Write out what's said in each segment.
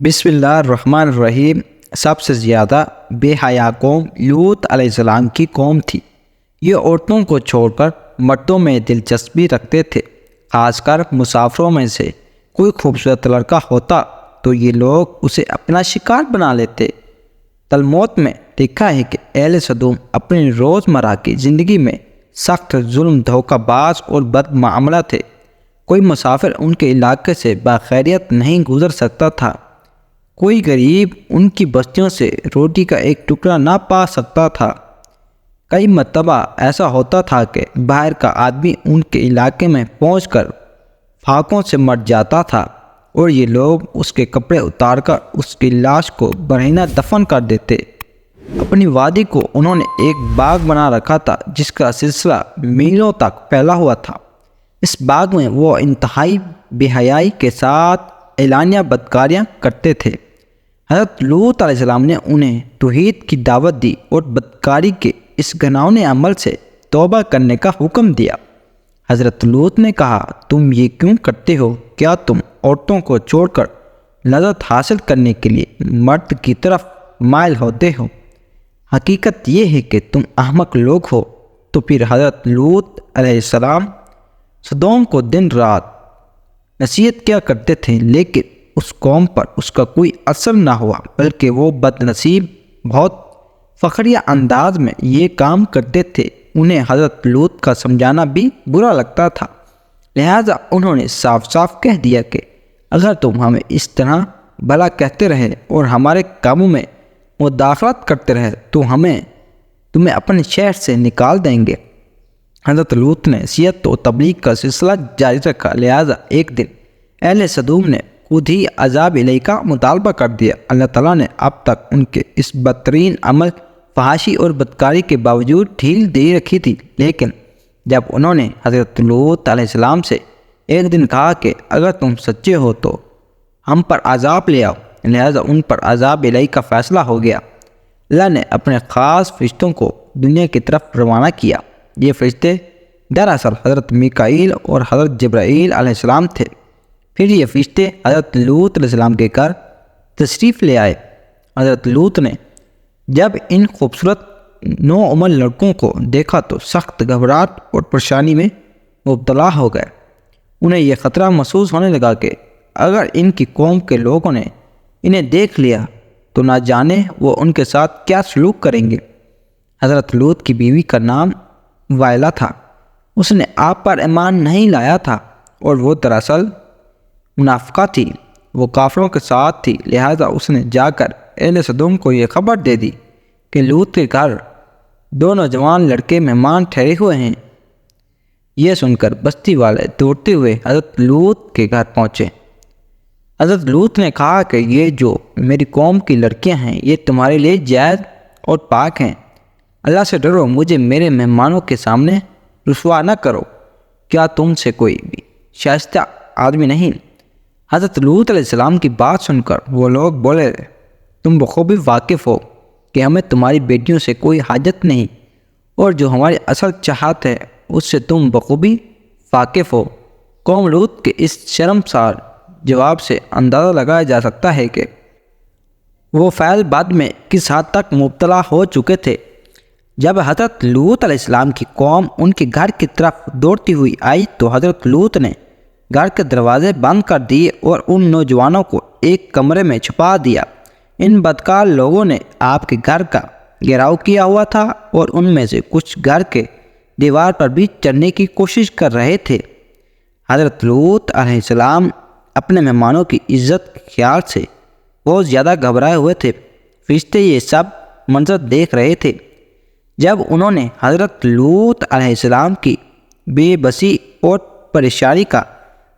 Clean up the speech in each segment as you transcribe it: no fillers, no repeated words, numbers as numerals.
بسم اللہ الرحمن الرحیم۔ سب سے زیادہ بے حیا قوم لوط علیہ السلام کی قوم تھی۔ یہ عورتوں کو چھوڑ کر مردوں میں دلچسپی رکھتے تھے، خاص کر مسافروں میں سے کوئی خوبصورت لڑکا ہوتا تو یہ لوگ اسے اپنا شکار بنا لیتے۔ تلمود میں لکھا ہے کہ اہل سدوم اپنی روزمرہ کی زندگی میں سخت ظلم، دھوکہ باز اور بد معاملہ تھے۔ کوئی مسافر ان کے علاقے سے بخیریت نہیں گزر سکتا تھا، کوئی غریب ان کی بستیوں سے روٹی کا ایک ٹکڑا نہ پا سکتا تھا۔ کئی مرتبہ ایسا ہوتا تھا کہ باہر کا آدمی ان کے علاقے میں پہنچ کر پھاکوں سے مر جاتا تھا اور یہ لوگ اس کے کپڑے اتار کر اس کی لاش کو برہنہ دفن کر دیتے۔ اپنی وادی کو انہوں نے ایک باغ بنا رکھا تھا جس کا سلسلہ میلوں تک پھیلا ہوا تھا۔ اس باغ میں وہ انتہائی بے حیائی کے ساتھ اعلانیہ بدکاریاں کرتے تھے۔ حضرت لوط علیہ السلام نے انہیں توحید کی دعوت دی اور بدکاری کے اس گھناؤنے عمل سے توبہ کرنے کا حکم دیا۔ حضرت لوط نے کہا، تم یہ کیوں کرتے ہو؟ کیا تم عورتوں کو چھوڑ کر لذت حاصل کرنے کے لیے مرد کی طرف مائل ہوتے ہو؟ حقیقت یہ ہے کہ تم احمق لوگ ہو۔ تو پھر حضرت لوط علیہ السلام سدوم کو دن رات نصیحت کیا کرتے تھے، لیکن اس قوم پر اس کا کوئی اثر نہ ہوا، بلکہ وہ بد نصیب بہت فخریہ انداز میں یہ کام کرتے تھے۔ انہیں حضرت لوط کا سمجھانا بھی برا لگتا تھا، لہٰذا انہوں نے صاف صاف کہہ دیا کہ اگر تم ہمیں اس طرح بھلا کہتے رہے اور ہمارے کاموں میں مداخلت کرتے رہے تو تمہیں اپنے شہر سے نکال دیں گے۔ حضرت لوط نے نصیحت و تبلیغ کا سلسلہ جاری رکھا، لہٰذا ایک دن اہل سدوم نے خود ہی عذاب الہی کا مطالبہ کر دیا۔ اللہ تعالیٰ نے اب تک ان کے اس بدترین عمل، فحاشی اور بدکاری کے باوجود ڈھیل دے رکھی تھی، لیکن جب انہوں نے حضرت لوط علیہ السلام سے ایک دن کہا کہ اگر تم سچے ہو تو ہم پر عذاب لے آؤ، لہٰذا ان پر عذاب الہی کا فیصلہ ہو گیا۔ اللہ نے اپنے خاص فرشتوں کو دنیا کی طرف روانہ کیا۔ یہ فرشتے دراصل حضرت میکائیل اور حضرت جبرائیل علیہ السلام تھے۔ پھر یہ فرشتے حضرت لوط علیہ السلام کے گھر تشریف لے آئے۔ حضرت لوط نے جب ان خوبصورت نوعمر لڑکوں کو دیکھا تو سخت گھبراہٹ اور پریشانی میں مبتلا ہو گئے۔ انہیں یہ خطرہ محسوس ہونے لگا کہ اگر ان کی قوم کے لوگوں نے انہیں دیکھ لیا تو نہ جانے وہ ان کے ساتھ کیا سلوک کریں گے۔ حضرت لوط کی بیوی کا نام وائلہ تھا۔ اس نے آپ پر ایمان نہیں لایا تھا اور وہ دراصل منافقہ تھی، وہ کافروں کے ساتھ تھی، لہٰذا اس نے جا کر اہل سدوم کو یہ خبر دے دی کہ لوط کے گھر دو نوجوان لڑکے مہمان ٹھہرے ہوئے ہیں۔ یہ سن کر بستی والے دوڑتے ہوئے حضرت لوط کے گھر پہنچے۔ حضرت لوط نے کہا کہ یہ جو میری قوم کی لڑکیاں ہیں یہ تمہارے لیے جائز اور پاک ہیں، اللہ سے ڈرو، مجھے میرے مہمانوں کے سامنے رسوا نہ کرو۔ کیا تم سے کوئی بھی شائستہ آدمی نہیں؟ حضرت لوط علیہ السلام کی بات سن کر وہ لوگ بولے، تم بخوبی واقف ہو کہ ہمیں تمہاری بیٹیوں سے کوئی حاجت نہیں، اور جو ہماری اصل چاہت ہے اس سے تم بخوبی واقف ہو۔ قوم لوط کے اس شرمسار جواب سے اندازہ لگایا جا سکتا ہے کہ وہ فعل بعد میں کس حد تک مبتلا ہو چکے تھے۔ جب حضرت لوط علیہ السلام کی قوم ان کے گھر کی طرف دوڑتی ہوئی آئی تو حضرت لوط نے گھر کے دروازے بند کر دیے اور ان نوجوانوں کو ایک کمرے میں چھپا دیا۔ ان بدکار لوگوں نے آپ کے گھر کا گھیراؤ کیا ہوا تھا اور ان میں سے کچھ گھر کے دیوار پر بھی چڑھنے کی کوشش کر رہے تھے۔ حضرت لوط علیہ السلام اپنے مہمانوں کی عزت کے خیال سے بہت زیادہ گھبرائے ہوئے تھے۔ فرشتے یہ سب منظر دیکھ رہے تھے۔ جب انہوں نے حضرت لوط علیہ السلام کی بے بسی اور پریشانی کا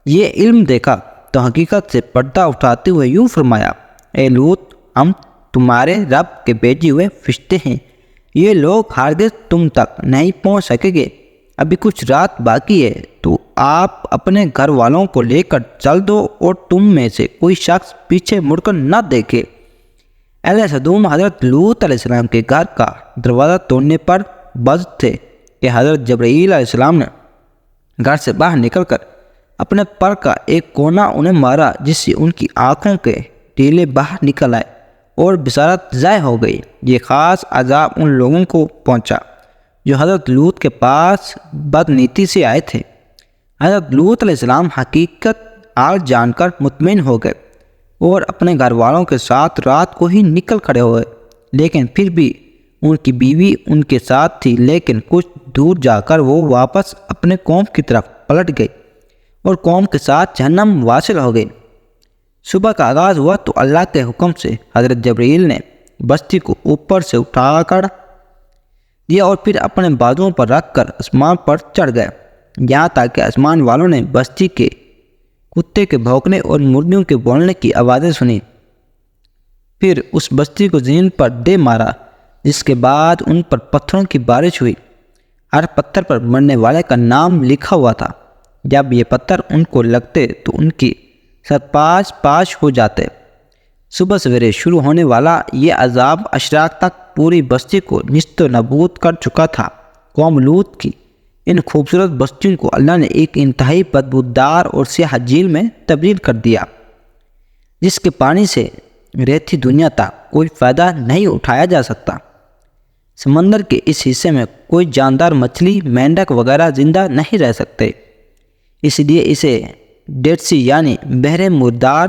یہ علم دیکھا تو حقیقت سے پردہ اٹھاتے ہوئے یوں فرمایا، اے لوط، ہم تمہارے رب کے بھیجے ہوئے فرشتے ہیں، یہ لوگ ہرگز تم تک نہیں پہنچ سکیں گے۔ ابھی کچھ رات باقی ہے تو آپ اپنے گھر والوں کو لے کر چل دو اور تم میں سے کوئی شخص پیچھے مڑ کر نہ دیکھے۔ اہل سدوم حضرت لوط علیہ السلام کے گھر کا دروازہ توڑنے پر بز تھے کہ حضرت جبرائیل علیہ السلام نے گھر سے باہر نکل کر اپنے پر کا ایک کونا انہیں مارا، جس سے ان کی آنکھوں کے ٹیلے باہر نکل آئے اور بصارت ضائع ہو گئی۔ یہ خاص عذاب ان لوگوں کو پہنچا جو حضرت لوط کے پاس بدنیتی سے آئے تھے۔ حضرت لوط علیہ السلام حقیقت حال جان کر مطمئن ہو گئے اور اپنے گھر والوں کے ساتھ رات کو ہی نکل کھڑے ہوئے، لیکن پھر بھی ان کی بیوی ان کے ساتھ تھی، لیکن کچھ دور جا کر وہ واپس اپنے قوم کی طرف پلٹ گئی اور قوم کے ساتھ جہنم واصل ہو گئی۔ صبح کا آغاز ہوا تو اللہ کے حکم سے حضرت جبرائیل نے بستی کو اوپر سے اٹھا کر دیا اور پھر اپنے بازوؤں پر رکھ کر آسمان پر چڑھ گئے، یہاں تک کہ آسمان والوں نے بستی کے کتے کے بھونکنے اور مرغیوں کے بولنے کی آوازیں سنی۔ پھر اس بستی کو زمین پر دے مارا، جس کے بعد ان پر پتھروں کی بارش ہوئی۔ ہر پتھر پر مرنے والے کا نام لکھا ہوا تھا۔ جب یہ پتھر ان کو لگتے تو ان کی سر پاش ہو جاتے۔ صبح سویرے شروع ہونے والا یہ عذاب اشراق تک پوری بستی کو نیست و نابود کر چکا تھا۔ قوم لوط کی ان خوبصورت بستیوں کو اللہ نے ایک انتہائی بدبودار اور سیاہ جھیل میں تبدیل کر دیا، جس کے پانی سے رہتی دنیا تک کوئی فائدہ نہیں اٹھایا جا سکتا۔ سمندر کے اس حصے میں کوئی جاندار مچھلی، مینڈک وغیرہ زندہ نہیں رہ سکتے، اس لیے اسے ڈیڈ سی یعنی بحر مردار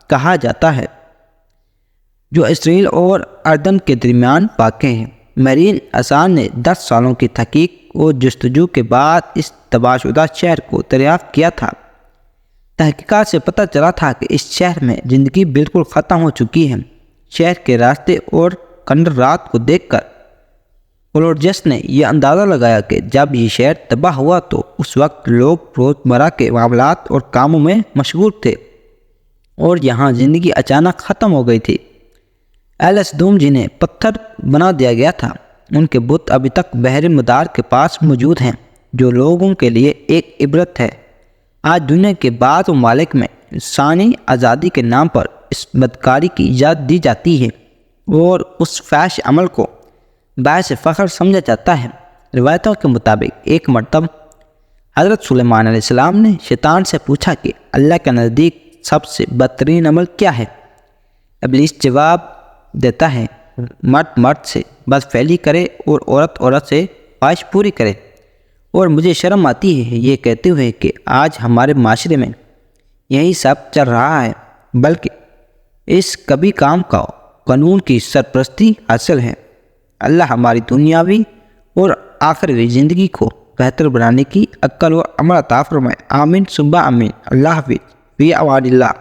کہا جاتا ہے، جو اسرائیل اور اردن کے درمیان واقع ہے۔ میرین آسان نے 10 سالوں کی تحقیق اور جستجو کے بعد اس تباہ شدہ شہر کو دریافت کیا تھا۔ تحقیقات سے پتہ چلا تھا کہ اس شہر میں زندگی بالکل ختم ہو چکی ہے۔ شہر کے راستے اور کھنڈرات کو دیکھ کر کولوجسٹ نے یہ اندازہ لگایا کہ جب یہ شہر تباہ ہوا تو اس وقت لوگ روزمرہ کے معاملات اور کاموں میں مشغول تھے اور یہاں زندگی اچانک ختم ہو گئی تھی۔ اہل سدوم جنہیں پتھر بنا دیا گیا تھا، ان کے بت ابھی تک بحر مدار کے پاس موجود ہیں، جو لوگوں کے لیے ایک عبرت ہے۔ آج دنیا کے بعض ممالک میں انسانی آزادی کے نام پر اس بدکاری کی اجازت دی جاتی ہے اور اس فحش عمل کو باعث فخر سمجھا جاتا ہے۔ روایتوں کے مطابق ایک مرتبہ حضرت سلیمان علیہ السلام نے شیطان سے پوچھا کہ اللہ کے نزدیک سب سے بدترین عمل کیا ہے؟ ابلیس جواب دیتا ہے، مرد سے بدفعلی کرے اور عورت سے خواہش پوری کرے۔ اور مجھے شرم آتی ہے یہ کہتے ہوئے کہ آج ہمارے معاشرے میں یہی سب چل رہا ہے، بلکہ اس کبھی کام کا قانون کی سرپرستی حاصل ہے۔ اللہ ہماری دنیاوی اور آخروی زندگی کو بہتر بنانے کی عقل و عمل عطا فرمائے۔ آمین ثم آمین۔ اللہ حافظ، فی امان اللہ۔